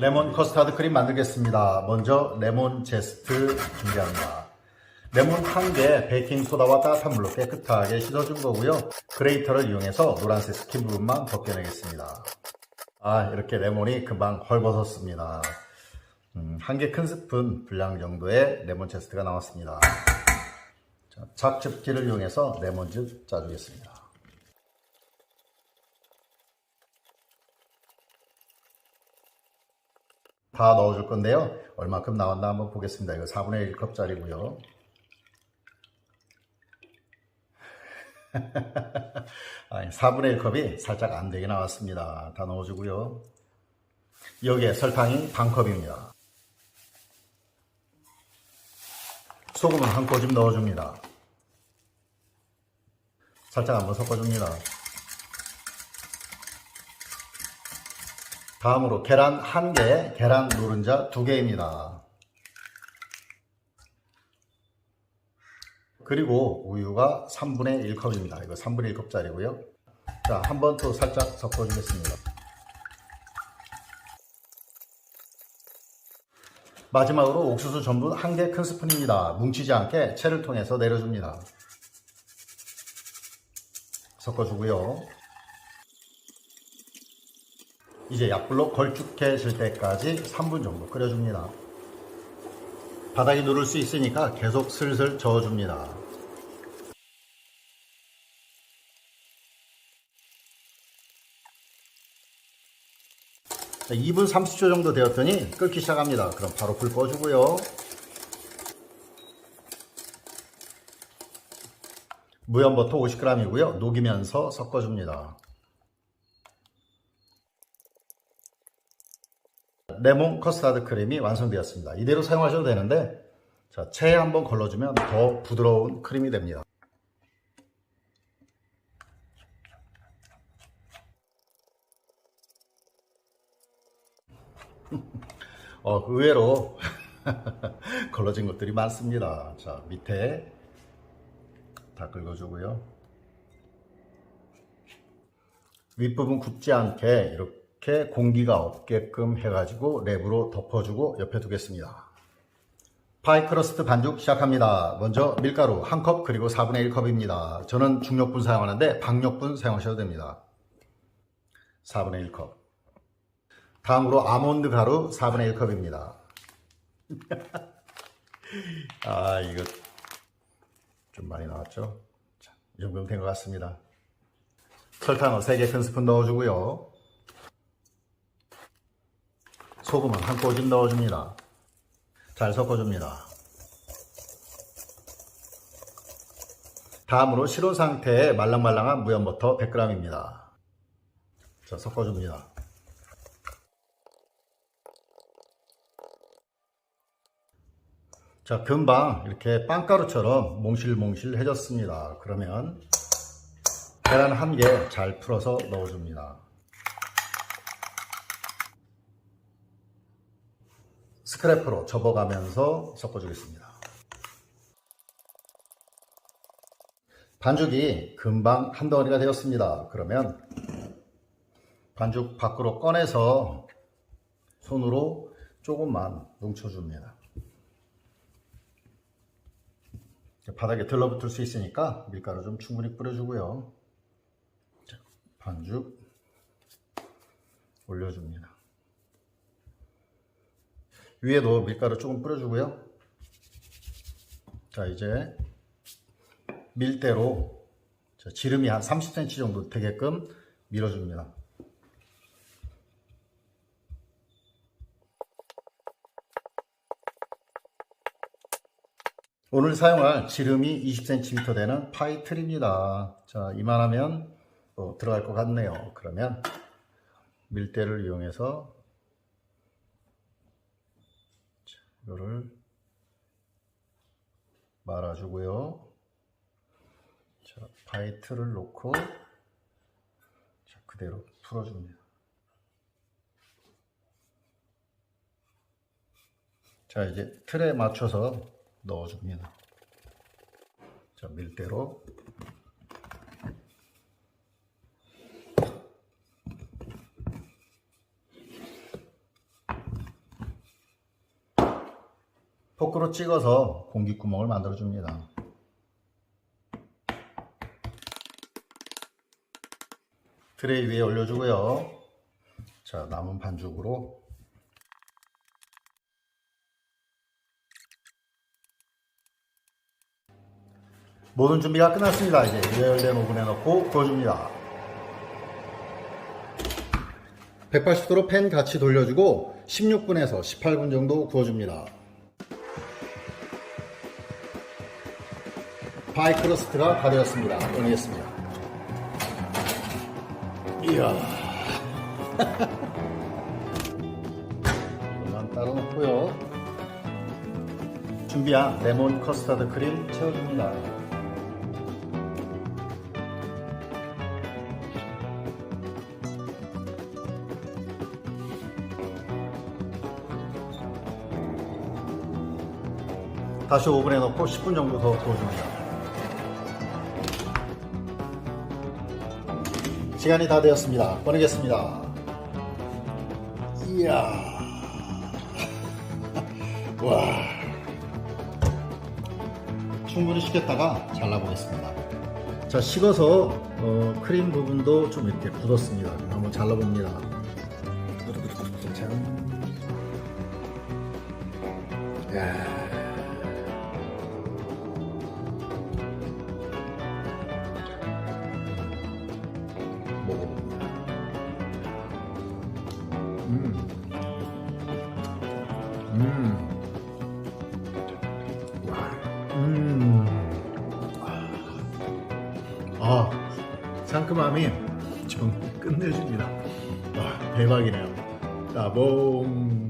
레몬 커스터드 크림 만들겠습니다. 먼저 레몬 제스트 준비합니다. 레몬 1개 베이킹소다와 따뜻한 물로 깨끗하게 씻어준 거고요. 그레이터를 이용해서 노란색 스킨 부분만 벗겨내겠습니다. 이렇게 레몬이 금방 헐벗었습니다. 1개 큰 스푼 분량 정도의 레몬 제스트가 나왔습니다. 자, 잡즙기를 이용해서 레몬즙 짜주겠습니다. 다 넣어줄 건데요. 얼마큼 나왔나 한번 보겠습니다. 이거 4분의 1컵짜리고요. 아니, 4분의 1컵이 살짝 안 되게 나왔습니다. 다 넣어주고요. 여기에 설탕이 반컵입니다. 소금은 한 꼬집 넣어줍니다. 살짝 한번 섞어줍니다. 다음으로 계란 1개, 계란 노른자 2개입니다. 그리고 우유가 3분의 1컵입니다. 이거 3분의 1컵짜리고요. 자, 한번 또 살짝 섞어주겠습니다. 마지막으로 옥수수 전분 1개 큰 스푼입니다. 뭉치지 않게 채를 통해서 내려줍니다. 섞어주고요. 이제 약불로 걸쭉해질 때까지 3분 정도 끓여줍니다. 바닥이 누를 수 있으니까 계속 슬슬 저어줍니다. 2분 30초 정도 되었더니 끓기 시작합니다. 그럼 바로 불 꺼주고요. 무염버터 50g이고요. 녹이면서 섞어줍니다. 레몬 커스터드 크림이 완성되었습니다. 이대로 사용하셔도 되는데, 자, 체에 한번 걸러주면 더 부드러운 크림이 됩니다. 의외로 걸러진 것들이 많습니다. 자, 밑에 다 긁어주고요. 윗부분 굽지 않게 이렇게 공기가 없게끔 해가지고 랩으로 덮어주고 옆에 두겠습니다. 파이 크러스트 반죽 시작합니다. 먼저 밀가루 1컵 그리고 4분의 1컵입니다. 저는 중력분 사용하는데 박력분 사용하셔도 됩니다. 4분의 1컵. 다음으로 아몬드 가루 4분의 1컵입니다. 이거 좀 많이 나왔죠? 자, 이 정도면 된 것 같습니다. 설탕을 3개 큰 스푼 넣어주고요. 소금은 한 꼬집 넣어줍니다. 잘 섞어줍니다. 다음으로 실온 상태의 말랑말랑한 무염버터 100g입니다. 자, 섞어줍니다. 자, 금방 이렇게 빵가루처럼 몽실몽실해졌습니다. 그러면 계란 1개 잘 풀어서 넣어줍니다. 스크래퍼로 접어가면서 섞어주겠습니다. 반죽이 금방 한 덩어리가 되었습니다. 그러면 반죽 밖으로 꺼내서 손으로 조금만 뭉쳐줍니다. 바닥에 들러붙을 수 있으니까 밀가루 좀 충분히 뿌려주고요. 자, 반죽 올려줍니다. 위에도 밀가루 조금 뿌려주고요. 자, 이제 밀대로 지름이 한 30cm 정도 되게끔 밀어줍니다. 오늘 사용할 지름이 20cm 되는 파이 틀입니다. 자, 이만하면 들어갈 것 같네요. 그러면 밀대를 이용해서 이거를 말아주고요. 자, 파이 틀을 놓고 자, 그대로 풀어줍니다. 자, 이제 틀에 맞춰서 넣어줍니다. 자, 밀대로 포크로 찍어서 공기구멍을 만들어 줍니다. 트레이 위에 올려주고요. 자, 남은 반죽으로 모든 준비가 끝났습니다. 이제 예열된 오븐에 넣고 구워줍니다. 180도로 팬 같이 돌려주고 16분에서 18분 정도 구워줍니다. 파이 크러스트가 다 되었습니다. 꺼내겠습니다. 이야. 이만 따로 놓고요. 준비한 레몬 커스터드 크림 채워줍니다. 다시 오븐에 넣고 10분 정도 더 구워줍니다. 시간이 다 되었습니다. 꺼내겠습니다. 이야. 와. 충분히 식혔다가 잘라보겠습니다. 자, 식어서 크림 부분도 좀 이렇게 굳었습니다. 한번 잘라봅니다. 짠. 야. 먹어봅니다. 상큼함이 좀 끝내줍니다. 대박이네요. 따봉.